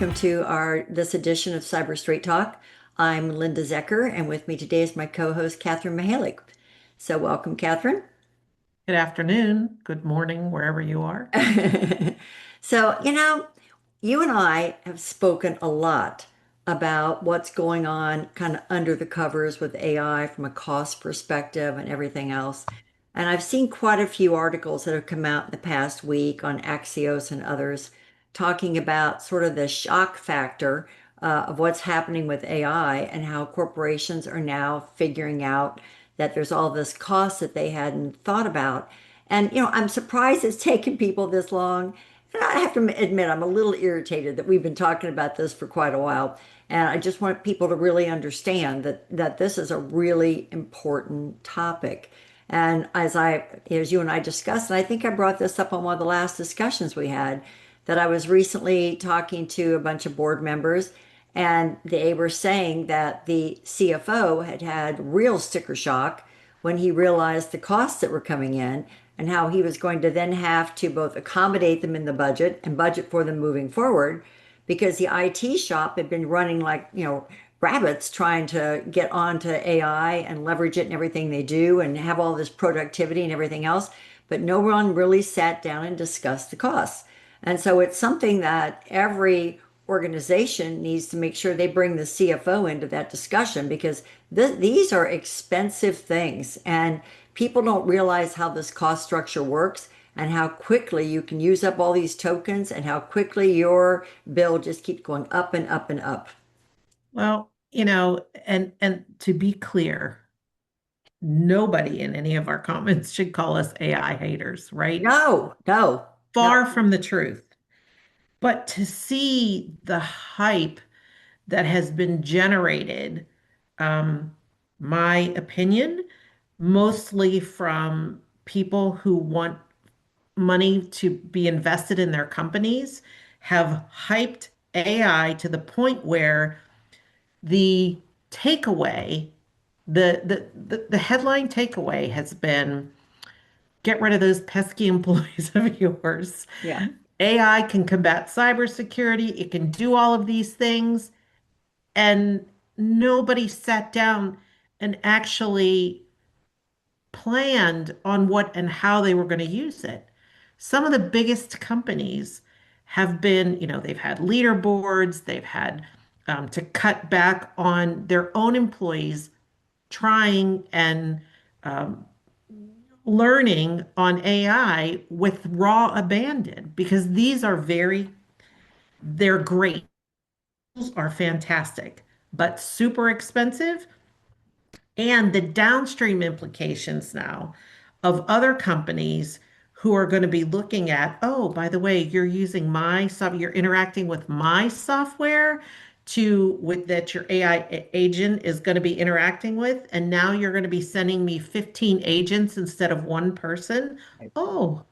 welcome to our this edition of Cyber Straight Talk. I'm Linda Zecker, and with me today is my co-host Catherine Mahalik. So welcome, Catherine. Good afternoon, good morning, wherever you are. So, you and I have spoken a lot about what's going on kind of under the covers with AI from a cost perspective and everything else. And I've seen quite a few articles that have come out in the past week on Axios and others talking about sort of the shock factor of what's happening with AI and how corporations are now figuring out that there's all this cost that they hadn't thought about. And, I'm surprised it's taken people this long. And I have to admit, I'm a little irritated that we've been talking about this for quite a while. And I just want people to really understand that this is a really important topic. And as you and I discussed, and I think I brought this up on one of the last discussions we had, that I was recently talking to a bunch of board members, and they were saying that the CFO had had real sticker shock when he realized the costs that were coming in and how he was going to then have to both accommodate them in the budget and budget for them moving forward because the IT shop had been running like, rabbits trying to get onto AI and leverage it in everything they do and have all this productivity and everything else. But no one really sat down and discussed the costs. And so it's something that every organization needs to make sure they bring the CFO into that discussion because these are expensive things and people don't realize how this cost structure works and how quickly you can use up all these tokens and how quickly your bill just keeps going up and up and up. Well, and to be clear, nobody in any of our comments should call us AI haters, right? No, no, no. Far from the truth. But to see the hype that has been generated, um, my opinion, mostly from people who want money to be invested in their companies, have hyped AI to the point where the takeaway, the headline takeaway has been get rid of those pesky employees of yours. Yeah. AI can combat cybersecurity, it can do all of these things, and nobody sat down and actually planned on what and how they were going to use it. Some of the biggest companies have been, they've had leaderboards, they've had to cut back on their own employees trying and um, learning on AI with raw abandon because these are they're great, are fantastic, but super expensive. And the downstream implications now of other companies who are going to be looking at, oh, by the way, you're using my software, you're interacting with my software with that your AI agent is going to be interacting with, and now you're going to be sending me 15 agents instead of one person. Oh,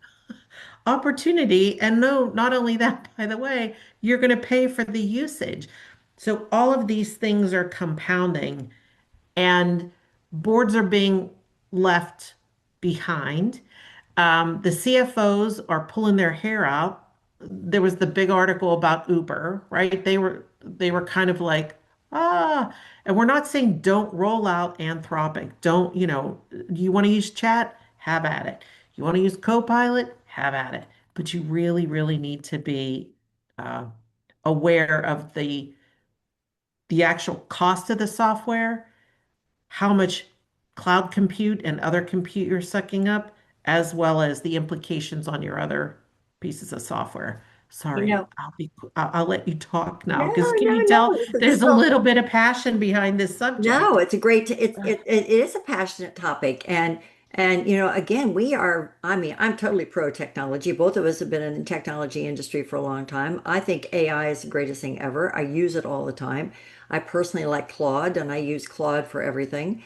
opportunity. And no, not only that, by the way, you're going to pay for the usage. So all of these things are compounding and boards are being left behind. The CFOs are pulling their hair out. There was the big article about Uber, right? They were kind of like, and we're not saying don't roll out Anthropic. Don't, you want to use chat? Have at it. You want to use Copilot? Have at it. But you really, really need to be uh, aware of the actual cost of the software, how much cloud compute and other compute you're sucking up, as well as the implications on your other pieces of software. You Sorry, know, I'll let you talk no, now because can no, you no. tell It's there's a so little bit of passion behind this no, subject? it's a great, it is a passionate topic. And, again, I mean, I'm totally pro technology. Both of us have been in the technology industry for a long time. I think AI is the greatest thing ever. I use it all the time. I personally like Claude and I use Claude for everything.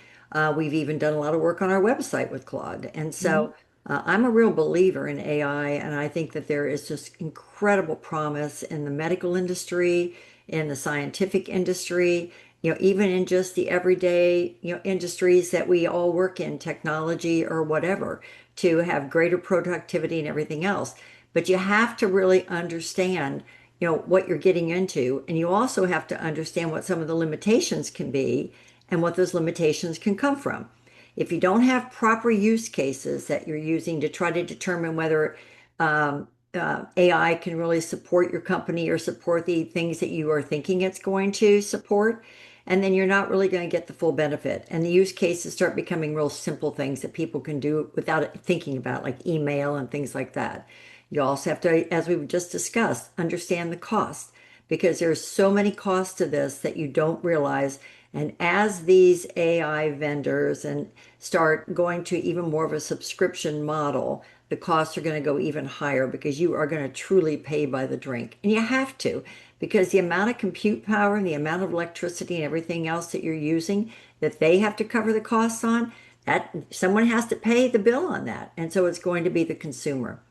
We've even done a lot of work on our website with Claude. And Mhm. so I'm a real believer in AI, and I think that there is just incredible promise in the medical industry, in the scientific industry, even in just the everyday, industries that we all work in, technology or whatever, to have greater productivity and everything else. But you have to really understand, what you're getting into, and you also have to understand what some of the limitations can be and what those limitations can come from. If you don't have proper use cases that you're using to try to determine whether AI can really support your company or support the things that you are thinking it's going to support, and then you're not really going to get the full benefit. And the use cases start becoming real simple things that people can do without thinking about, like email and things like that. You also have to, as we just discussed, understand the cost because there's so many costs to this that you don't realize. And as these AI vendors and start going to even more of a subscription model, the costs are going to go even higher because you are going to truly pay by the drink. And you have to, because the amount of compute power and the amount of electricity and everything else that you're using that they have to cover the costs on, that someone has to pay the bill on that. And so it's going to be the consumer.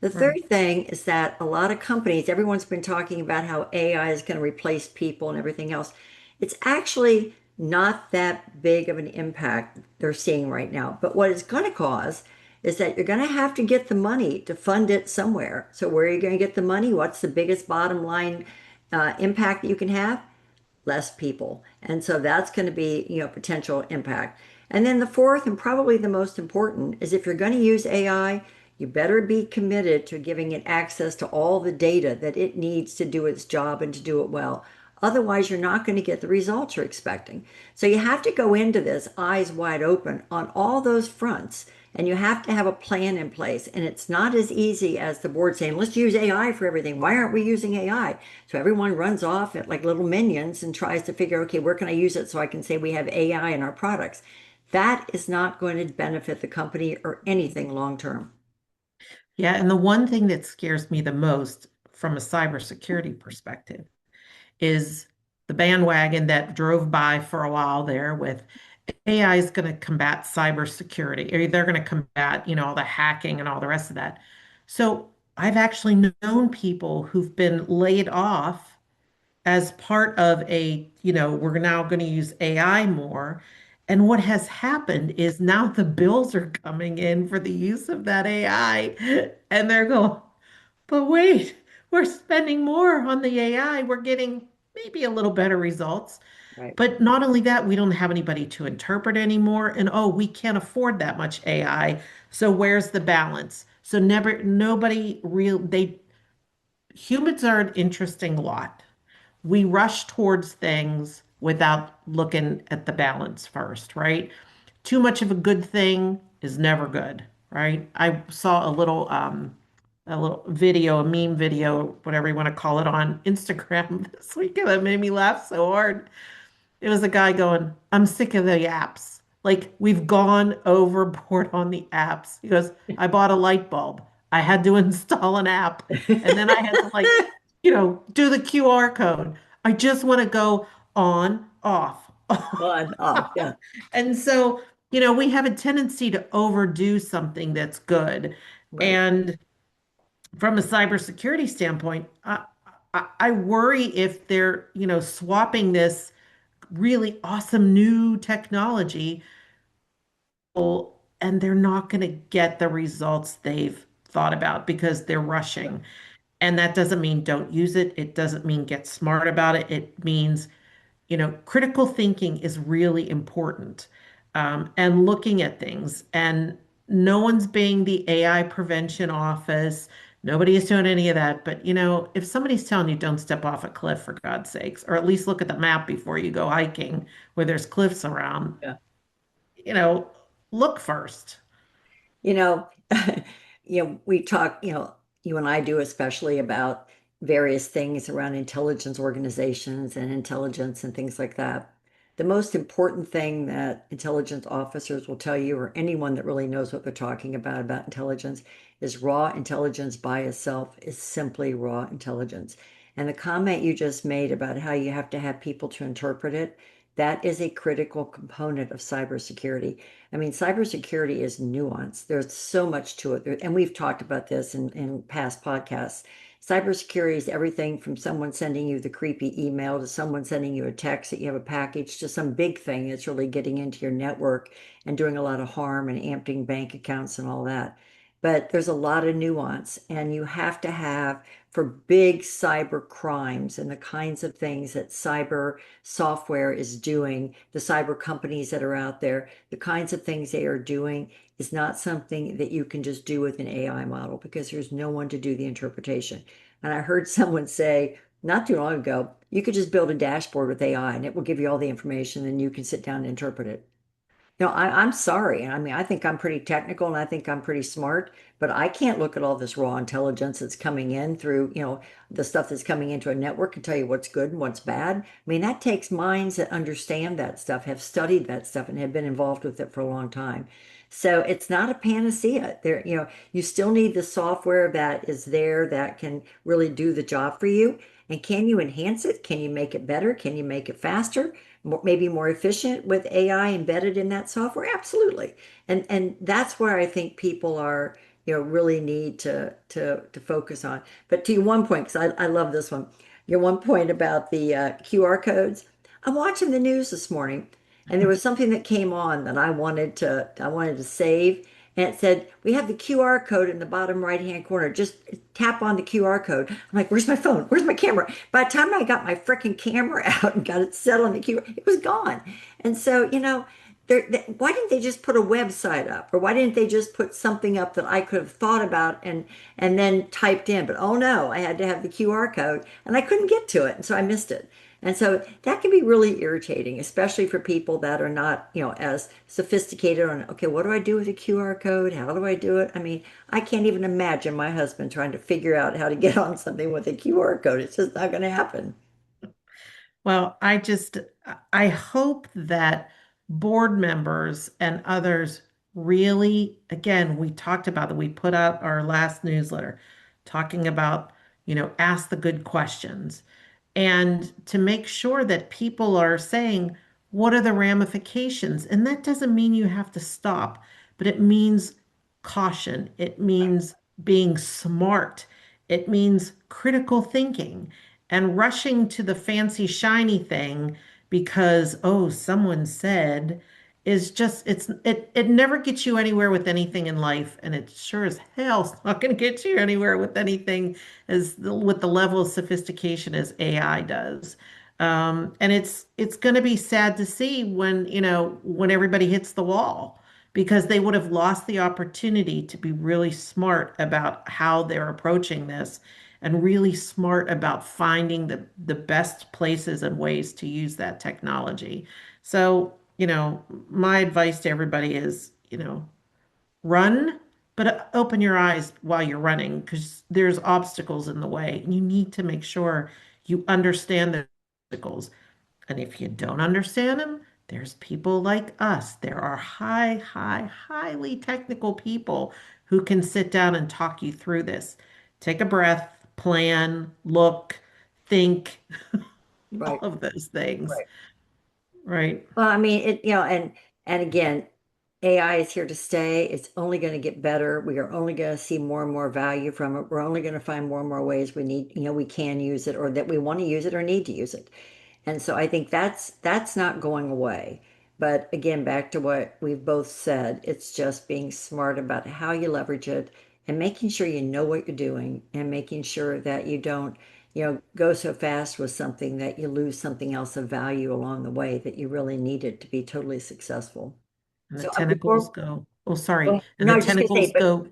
The Right. third thing is that a lot of companies, everyone's been talking about how AI is going to replace people and everything else. It's actually not that big of an impact they're seeing right now. But what it's going to cause is that you're going to have to get the money to fund it somewhere. So where are you going to get the money? What's the biggest bottom line impact that you can have? Less people. And so that's going to be, potential impact. And then the fourth and probably the most important is if you're going to use AI, you better be committed to giving it access to all the data that it needs to do its job and to do it well. Otherwise, you're not going to get the results you're expecting. So you have to go into this eyes wide open on all those fronts, and you have to have a plan in place. And it's not as easy as the board saying, let's use AI for everything. Why aren't we using AI? So everyone runs off at like little minions and tries to figure, okay, where can I use it so I can say we have AI in our products? That is not going to benefit the company or anything long term. Yeah, and the one thing that scares me the most from a cybersecurity perspective is the bandwagon that drove by for a while there with AI is going to combat cybersecurity, or they're going to combat, all the hacking and all the rest of that. So I've actually known people who've been laid off as part of we're now going to use AI more. And what has happened is now the bills are coming in for the use of that AI, and they're going, but wait, we're spending more on the AI. We're getting maybe a little better results. Right. But not only that, we don't have anybody to interpret anymore. And oh, we can't afford that much AI. So where's the balance? So nobody real, humans are an interesting lot. We rush towards things without looking at the balance first, right? Too much of a good thing is never good, right? I saw a little video, a meme video, whatever you want to call it, on Instagram this weekend that made me laugh so hard. It was a guy going, I'm sick of the apps. Like, we've gone overboard on the apps. He goes, I bought a light bulb. I had to install an app. And then I had to, like, do the QR code. I just want to go on, off. On, off, yeah. And so, we have a tendency to overdo something that's good. Right. And from a cybersecurity standpoint, I worry if they're, swapping this really awesome new technology and they're not going to get the results they've thought about because they're rushing. And that doesn't mean don't use it. It doesn't mean get smart about it. It means, critical thinking is really important, and looking at things. And no one's being the AI prevention office. Nobody is doing any of that. But, if somebody's telling you don't step off a cliff, for God's sakes, or at least look at the map before you go hiking where there's cliffs around, Yeah. you know, look first. You know, we talk, you and I do especially about various things around intelligence organizations and intelligence and things like that. The most important thing that intelligence officers will tell you, or anyone that really knows what they're talking about intelligence, is raw intelligence by itself is simply raw intelligence. And the comment you just made about how you have to have people to interpret it, that is a critical component of cybersecurity. I mean, cybersecurity is nuanced. There's so much to it. And we've talked about this in past podcasts. Cybersecurity is everything from someone sending you the creepy email to someone sending you a text that you have a package to some big thing that's really getting into your network and doing a lot of harm and emptying bank accounts and all that. but there's a lot of nuance, and you have to have for big cyber crimes and the kinds of things that cyber software is doing, the cyber companies that are out there, the kinds of things they are doing is not something that you can just do with an AI model because there's no one to do the interpretation. And I heard someone say not too long ago, you could just build a dashboard with AI and it will give you all the information and you can sit down and interpret it. I'm sorry. I mean, I think I'm pretty technical and I think I'm pretty smart, but I can't look at all this raw intelligence that's coming in through, the stuff that's coming into a network and tell you what's good and what's bad. I mean, that takes minds that understand that stuff, have studied that stuff, and have been involved with it for a long time. So it's not a panacea. You still need the software that is there that can really do the job for you. And can you enhance it? Can you make it better? Can you make it faster? Maybe more efficient with AI embedded in that software? Absolutely. And that's where I think people are, really need to focus on. But to your one point, because I love this one, your one point about the QR codes. I'm watching the news this morning, and there was something that came on that I wanted to save. And it said, we have the QR code in the bottom right-hand corner. Just tap on the QR code. I'm like, where's my phone? Where's my camera? By the time I got my freaking camera out and got it set on the QR, it was gone. And so, why didn't they just put a website up? Or why didn't they just put something up that I could have thought about and then typed in? But oh no, I had to have the QR code and I couldn't get to it. And so I missed it. And so that can be really irritating, especially for people that are not, as sophisticated on, okay, what do I do with a QR code? How do I do it? I mean, I can't even imagine my husband trying to figure out how to get on something with a QR code. It's just not going to happen. Well, I hope that board members and others really, again, we talked about that. We put out our last newsletter talking about, ask the good questions and to make sure that people are saying, what are the ramifications? And that doesn't mean you have to stop, but it means caution. It means being smart. It means critical thinking and rushing to the fancy shiny thing because, oh, someone said is just it never gets you anywhere with anything in life, and it sure as hell's not going to get you anywhere with anything with the level of sophistication as AI does. And it's going to be sad to see when everybody hits the wall because they would have lost the opportunity to be really smart about how they're approaching this and really smart about finding the best places and ways to use that technology. So, my advice to everybody is, run, but open your eyes while you're running because there's obstacles in the way. And you need to make sure you understand the obstacles. And if you don't understand them, there's people like us. There are highly technical people who can sit down and talk you through this. Take a breath, plan, look, think, all Right. of those things, Right. right? Well, I mean, and again, AI is here to stay. It's only going to get better. We are only going to see more and more value from it. We're only going to find more and more ways we can use it or that we want to use it or need to use it. And so I think that's not going away. But again, back to what we've both said, it's just being smart about how you leverage it and making sure you know what you're doing and making sure that you don't, go so fast with something that you lose something else of value along the way that you really needed to be totally successful. And the So tentacles go, oh, sorry. well, And no, I was just gonna say, but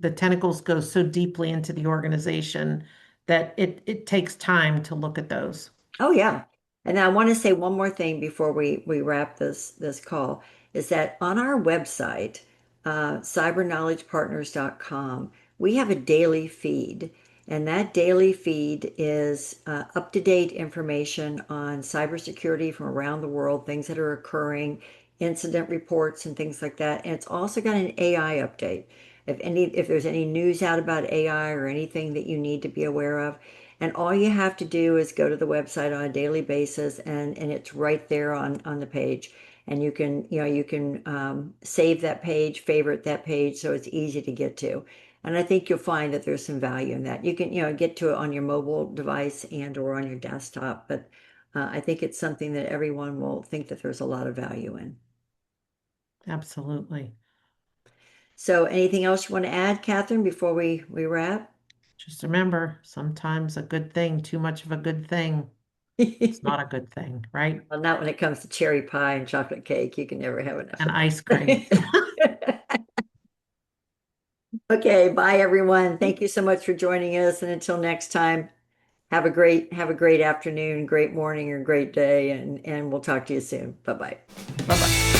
the tentacles go so deeply into the organization that it takes time to look at those. oh yeah. And I want to say one more thing before we wrap this call is that on our website, cyberknowledgepartners.com, we have a daily feed. And that daily feed is up-to-date information on cybersecurity from around the world, things that are occurring, incident reports and things like that. And it's also got an AI update. If there's any news out about AI or anything that you need to be aware of, and all you have to do is go to the website on a daily basis and it's right there on the page. And you can save that page, favorite that page so it's easy to get to. And I think you'll find that there's some value in that. You can, get to it on your mobile device and or on your desktop, but I think it's something that everyone will think that there's a lot of value in. Absolutely. So anything else you want to add, Catherine, before we wrap? Just remember, sometimes a good thing, too much of a good thing, it's not a good thing, right? Well, not when it comes to cherry pie and chocolate cake. You can never have enough And of ice cream. that. Okay, bye everyone. Thank you so much for joining us. And until next time, have a great afternoon, great morning, or great day, and we'll talk to you soon. Bye-bye. Bye-bye.